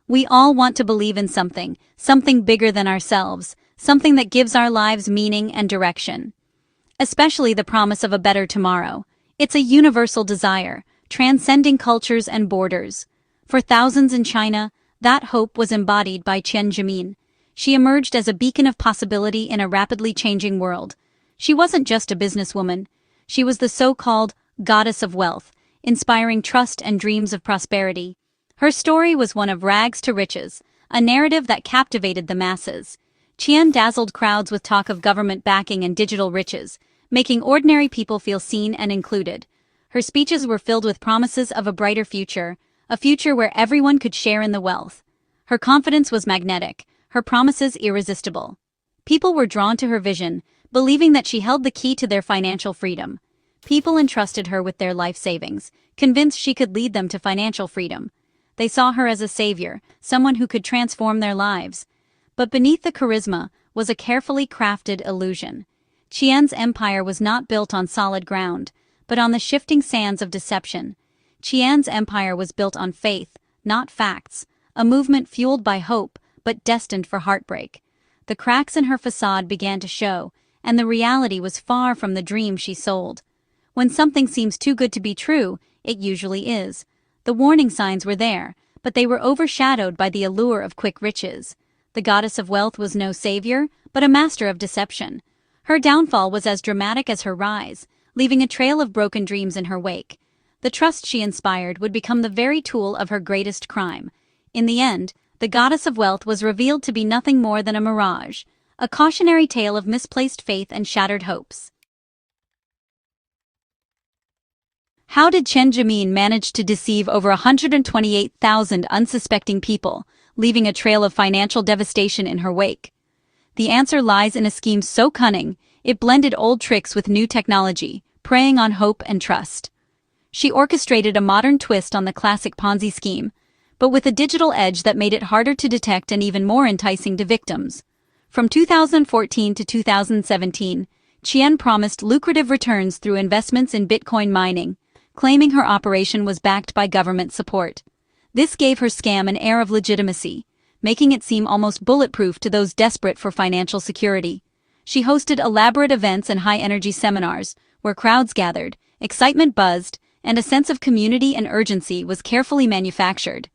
We all want to believe in something bigger than ourselves, something that gives our lives meaning and direction. Especially the promise of a better tomorrow. It's a universal desire, transcending cultures and borders. For thousands in China, that hope was embodied by Qian Zhimin. She emerged as a beacon of possibility in a rapidly changing world. She wasn't just a businesswoman. She was the so-called goddess of wealth, inspiring trust and dreams of prosperity. Her story was one of rags to riches, a narrative that captivated the masses. Qian dazzled crowds with talk of government backing and digital riches, making ordinary people feel seen and included. Her speeches were filled with promises of a brighter future, a future where everyone could share in the wealth. Her confidence was magnetic, her promises irresistible. People were drawn to her vision, believing that she held the key to their financial freedom. People entrusted her with their life savings, convinced she could lead them to financial freedom. They saw her as a savior, someone who could transform their lives. But beneath the charisma was a carefully crafted illusion. Qian's empire was not built on solid ground, but on the shifting sands of deception. Qian's empire was built on faith, not facts, a movement fueled by hope, but destined for heartbreak. The cracks in her facade began to show, and the reality was far from the dream she sold. When something seems too good to be true, it usually is. The warning signs were there, but they were overshadowed by the allure of quick riches. The goddess of wealth was no savior, but a master of deception. Her downfall was as dramatic as her rise, leaving a trail of broken dreams in her wake. The trust she inspired would become the very tool of her greatest crime. In the end, the goddess of wealth was revealed to be nothing more than a mirage, a cautionary tale of misplaced faith and shattered hopes. How did Qian Zhimin manage to deceive over 128,000 unsuspecting people, leaving a trail of financial devastation in her wake? The answer lies in a scheme so cunning, it blended old tricks with new technology, preying on hope and trust. She orchestrated a modern twist on the classic Ponzi scheme, but with a digital edge that made it harder to detect and even more enticing to victims. From 2014 to 2017, Qian promised lucrative returns through investments in Bitcoin mining, claiming her operation was backed by government support. This gave her scam an air of legitimacy, making it seem almost bulletproof to those desperate for financial security. She hosted elaborate events and high-energy seminars, where crowds gathered, excitement buzzed, and a sense of community and urgency was carefully manufactured.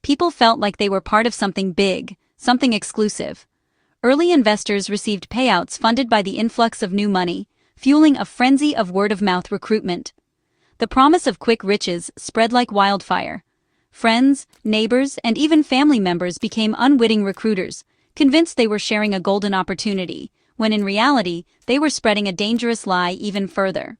People felt like they were part of something big, something exclusive. Early investors received payouts funded by the influx of new money, fueling a frenzy of word-of-mouth recruitment. The promise of quick riches spread like wildfire. Friends, neighbors, and even family members became unwitting recruiters, convinced they were sharing a golden opportunity, when in reality, they were spreading a dangerous lie even further.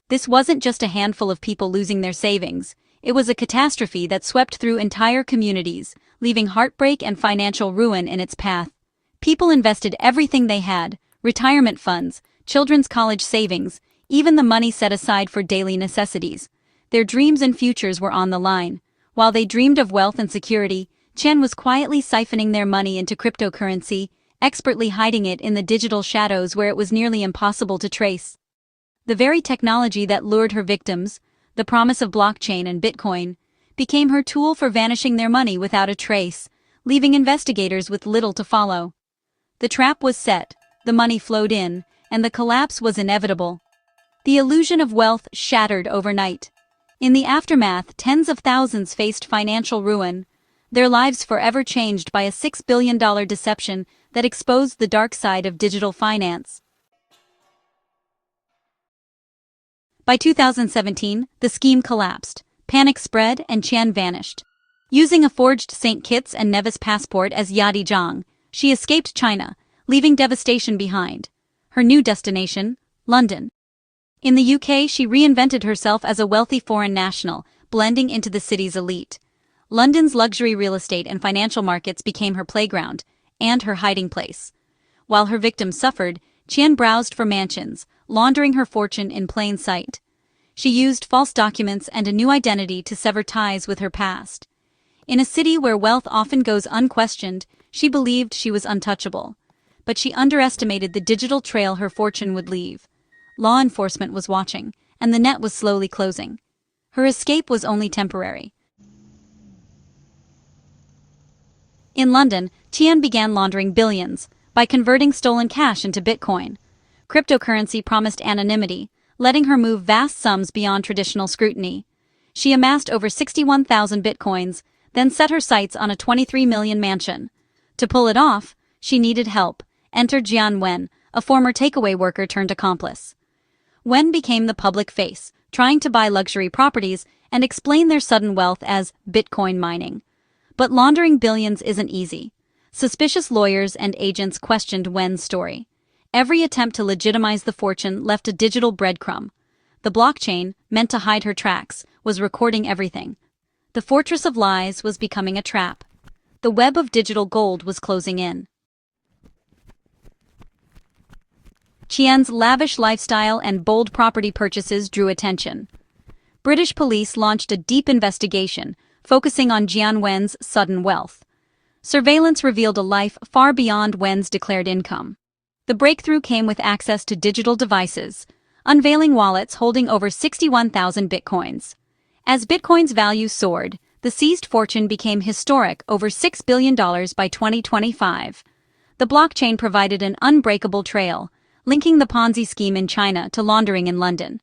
This wasn't just a handful of people losing their savings, it was a catastrophe that swept through entire communities, leaving heartbreak and financial ruin in its path. People invested everything they had, retirement funds, children's college savings, even the money set aside for daily necessities. Their dreams and futures were on the line. While they dreamed of wealth and security, Qian was quietly siphoning their money into cryptocurrency, expertly hiding it in the digital shadows where it was nearly impossible to trace. The very technology that lured her victims, the promise of blockchain and Bitcoin, became her tool for vanishing their money without a trace, leaving investigators with little to follow. The trap was set, the money flowed in, and the collapse was inevitable. The illusion of wealth shattered overnight. In the aftermath, tens of thousands faced financial ruin, their lives forever changed by a $6 billion deception that exposed the dark side of digital finance. By 2017, the scheme collapsed, panic spread, and Qian vanished. Using a forged St. Kitts and Nevis passport as Yadi Zhang, she escaped China, leaving devastation behind. Her new destination, London. In the UK, she reinvented herself as a wealthy foreign national, blending into the city's elite. London's luxury real estate and financial markets became her playground, and her hiding place. While her victims suffered, Qian browsed for mansions, laundering her fortune in plain sight. She used false documents and a new identity to sever ties with her past. In a city where wealth often goes unquestioned, she believed she was untouchable. But she underestimated the digital trail her fortune would leave. Law enforcement was watching, and the net was slowly closing. Her escape was only temporary. In London, Qian began laundering billions by converting stolen cash into Bitcoin. Cryptocurrency promised anonymity, letting her move vast sums beyond traditional scrutiny. She amassed over 61,000 Bitcoins, then set her sights on a 23 million mansion. To pull it off, she needed help. Enter Jian Wen, a former takeaway worker turned accomplice. Wen became the public face, trying to buy luxury properties and explain their sudden wealth as Bitcoin mining. But laundering billions isn't easy. Suspicious lawyers and agents questioned Wen's story. Every attempt to legitimize the fortune left a digital breadcrumb. The blockchain, meant to hide her tracks, was recording everything. The fortress of lies was becoming a trap. The web of digital gold was closing in. Qian's lavish lifestyle and bold property purchases drew attention. British police launched a deep investigation, focusing on Jian Wen's sudden wealth. Surveillance revealed a life far beyond Wen's declared income. The breakthrough came with access to digital devices, unveiling wallets holding over 61,000 bitcoins. As Bitcoin's value soared, the seized fortune became historic, over $6 billion by 2025. The blockchain provided an unbreakable trail, linking the Ponzi scheme in China to laundering in London.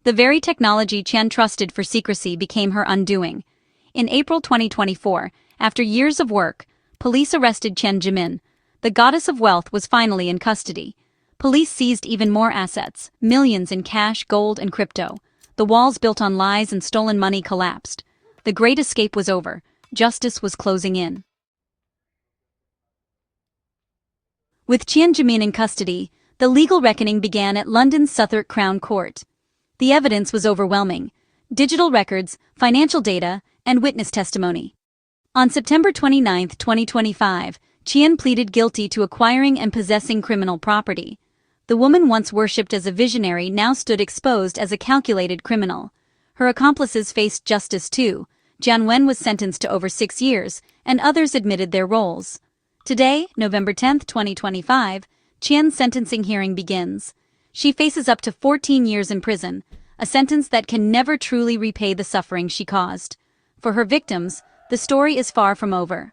The very technology Qian trusted for secrecy became her undoing. In April 2024, after years of work, police arrested Qian Zhimin. The goddess of wealth was finally in custody. Police seized even more assets, millions in cash, gold, and crypto. The walls built on lies and stolen money collapsed. The great escape was over. Justice was closing in. With Qian Zhimin in custody, the legal reckoning began at London's Southwark Crown Court. The evidence was overwhelming: digital records, financial data, and witness testimony. On September 29, 2025, Qian pleaded guilty to acquiring and possessing criminal property. The woman once worshipped as a visionary now stood exposed as a calculated criminal. Her accomplices faced justice too. Jian Wen was sentenced to over 6 years, and others admitted their roles. Today, November 10, 2025, Qian's sentencing hearing begins. She faces up to 14 years in prison, a sentence that can never truly repay the suffering she caused. For her victims, the story is far from over.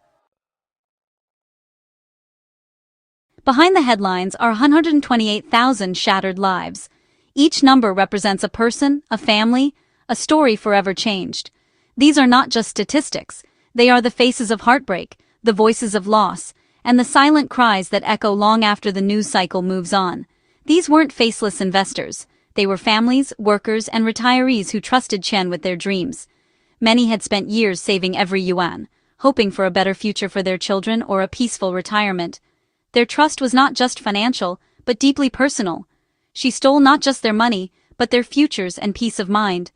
Behind the headlines are 128,000 shattered lives. Each number represents a person, a family, a story forever changed. These are not just statistics. They are the faces of heartbreak, the voices of loss, and the silent cries that echo long after the news cycle moves on. These weren't faceless investors. They were families, workers, and retirees who trusted Qian with their dreams. Many had spent years saving every yuan, hoping for a better future for their children or a peaceful retirement. Their trust was not just financial, but deeply personal. She stole not just their money, but their futures and peace of mind.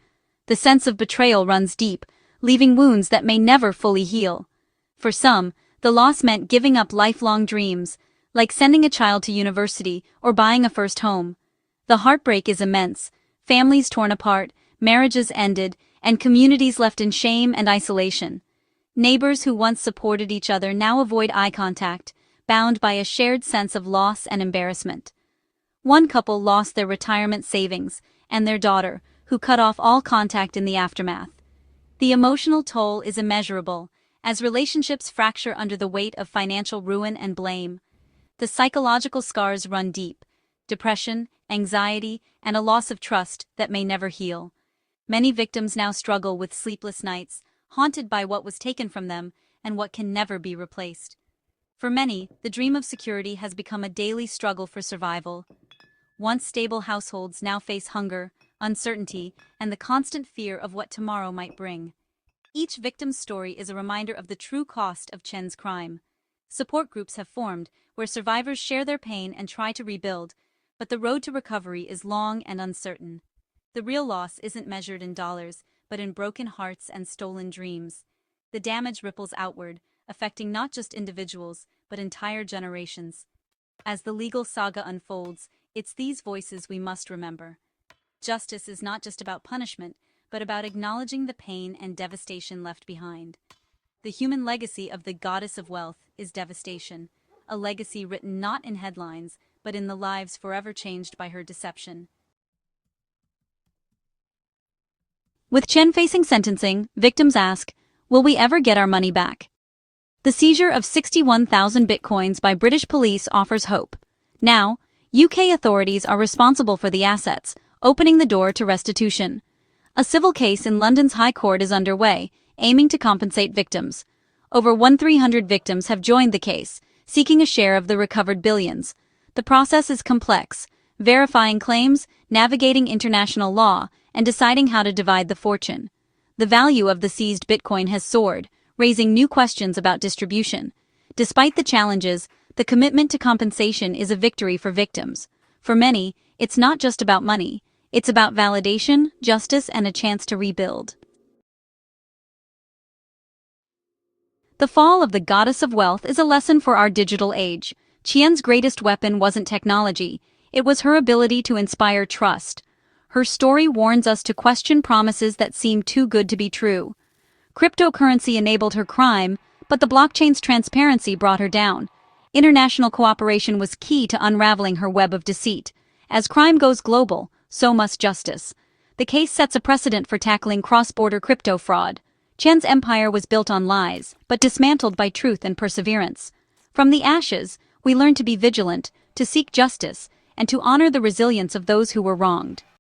The sense of betrayal runs deep, leaving wounds that may never fully heal. For some, the loss meant giving up lifelong dreams, like sending a child to university or buying a first home. The heartbreak is immense: families torn apart, marriages ended, and communities left in shame and isolation. Neighbors who once supported each other now avoid eye contact, bound by a shared sense of loss and embarrassment. One couple lost their retirement savings, and their daughter, who cut off all contact in the aftermath. The emotional toll is immeasurable, as relationships fracture under the weight of financial ruin and blame. The psychological scars run deep: depression, anxiety, and a loss of trust that may never heal. Many victims now struggle with sleepless nights, haunted by what was taken from them and what can never be replaced. For many, the dream of security has become a daily struggle for survival. Once stable households now face hunger, uncertainty, and the constant fear of what tomorrow might bring. Each victim's story is a reminder of the true cost of Qian's crime. Support groups have formed, where survivors share their pain and try to rebuild, but the road to recovery is long and uncertain. The real loss isn't measured in dollars, but in broken hearts and stolen dreams. The damage ripples outward, affecting not just individuals, but entire generations. As the legal saga unfolds, it's these voices we must remember. Justice is not just about punishment, but about acknowledging the pain and devastation left behind. The human legacy of the goddess of wealth is devastation, a legacy written not in headlines, but in the lives forever changed by her deception. With Qian facing sentencing, victims ask, will we ever get our money back? The seizure of 61,000 bitcoins by British police offers hope. Now, UK authorities are responsible for the assets, opening the door to restitution. A civil case in London's High Court is underway, aiming to compensate victims. Over 1,300 victims have joined the case, seeking a share of the recovered billions. The process is complex, verifying claims, navigating international law, and deciding how to divide the fortune. The value of the seized Bitcoin has soared, raising new questions about distribution. Despite the challenges, the commitment to compensation is a victory for victims. For many, it's not just about money, it's about validation, justice, and a chance to rebuild. The fall of the goddess of wealth is a lesson for our digital age. Qian's greatest weapon wasn't technology, it was her ability to inspire trust. Her story warns us to question promises that seem too good to be true. Cryptocurrency enabled her crime, but the blockchain's transparency brought her down. International cooperation was key to unraveling her web of deceit. As crime goes global, so must justice. The case sets a precedent for tackling cross-border crypto fraud. Qian's empire was built on lies, but dismantled by truth and perseverance. From the ashes, we learn to be vigilant, to seek justice, and to honor the resilience of those who were wronged.